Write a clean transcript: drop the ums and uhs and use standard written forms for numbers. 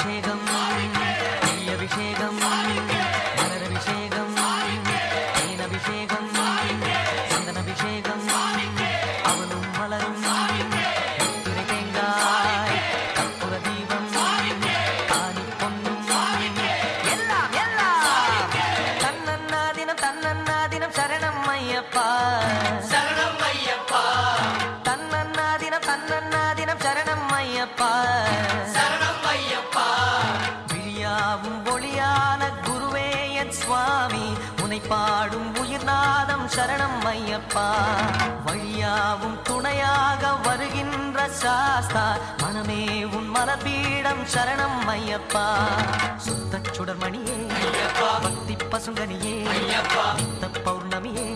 அபிஷேகம் அபிஷேகம் மலரபிஷேகம் தேனபிஷேகம் சந்தனபிஷேகம் அவனும் மலரும் திரை தேங்காய் கற்பூர தீபம் ஆனி பொன்னும் எல்லாம் எல்லாம் தன்னன்னா தினம் சரணம் ஐயப்பா சரணம் ஐயப்பா தன்னன்னா தினம் சரணம் ஐயப்பா சரணம் ஐயப்பா விழியாவும் ஒளியான குருவே என் சுவாமி உனை பாடும் உயிர்நாதம் சரணம் ஐயப்பா வழியாவும் துணையாக வருகின்ற சாஸ்தா மனமே உன் மலபீடம் சரணம் ஐயப்பா சுத்த சுடர்மணியே பக்தி பசுங்கனியே ஐயப்பா பௌர்ணமியே